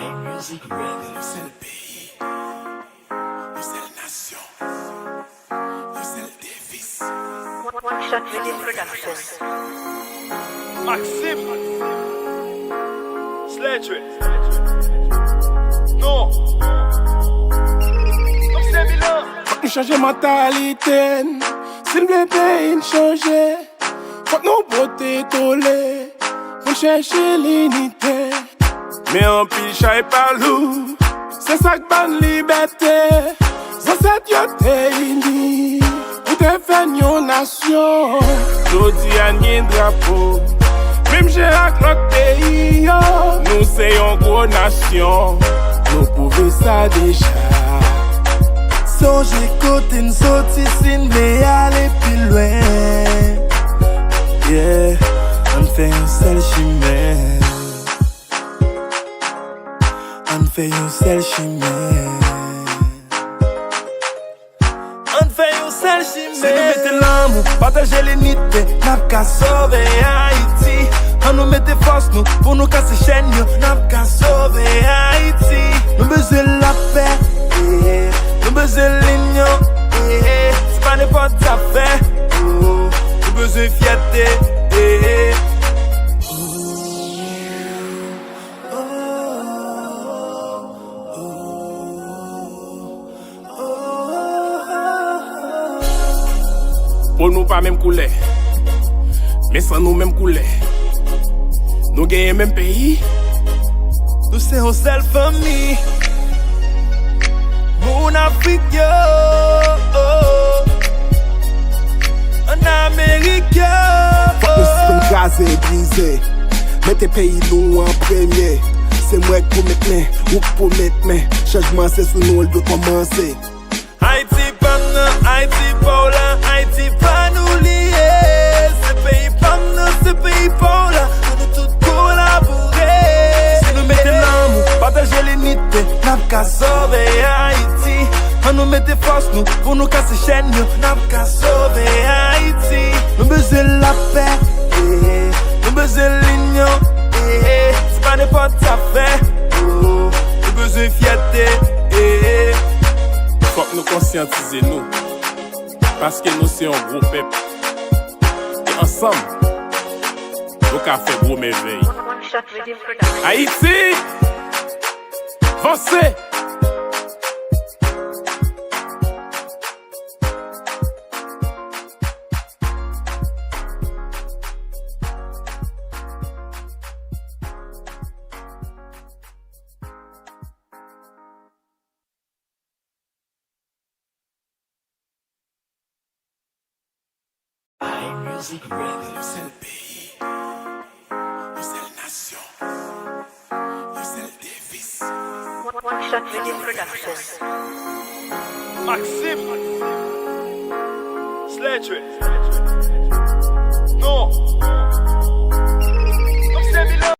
Music Records. C'est le pays, c'est la nation, c'est le défi. One Shot Video Production. Maxime Sledgery. Non. Comme c'est Milan. Faut nous changer mentalité. S'il me plaît, nous changer. Faut nous beauté toller. Faut chercher l'unité. Mais en pile, j'aille par loup. C'est ça que bonne liberté. C'est cette yoté unie. Pour défendre une nation. Jodi a ni drapeau. Même j'ai un notre pays. Nous c'est une grosse nation. Nous pouvons ça déjà. Songez côté nous sortir si nous voulons aller plus loin. Yeah, on fait une seule chimère. On fait une seule chimère. On fait une seule chimère. Si nous mettons l'amour, partager l'unité, n'a qu'à sauver Haïti. On nous mette force nous, pour nous casser chaîne, n'a qu'à sauver Haïti. Nous besoin de la paix, yeah. Nous besoin de l'union, yeah. C'est pas n'importe quoi faire, oh. Nous besoin de fierté, yeah. Pour nous pas même couler, mais sans nous même couler. Nous gagnons même pays. Nous c'est une seule famille. Mon Afrique, yo, en Amérique, yo. Faut que nous soyons gazés, brisés. Mettez pays nous en premier. C'est moi qui pour mettre main, ou pour mettre main. Changement c'est sous nous, il doit commencer. Haïti pas nous, Haïti pas là, Haïti pas nous lier. Ce pays pas nous, ce pays pas là. On doit tout collaborer. Si nous mettons l'amour, partager l'unité, n'a qu'à sauver Haïti. On nous mette force nous, pour nous casser chaîne, n'a qu'à sauver Haïti. Nous besoin de la paix, yeah. Nous besoin de l'union, yeah. C'est pas n'importe quoi faire, oh. Nous besoin de fierté, yeah. Faut que nous conscientiser nous. Parce que nous c'est un gros peuple. Et ensemble, nous avons fait gros merveilles. One Shot Video Production. Haïti, avancez. Music Records. C'est le pays, c'est la nation, c'est le défi. One Shot Video Production. Maxime Sledgery. Non.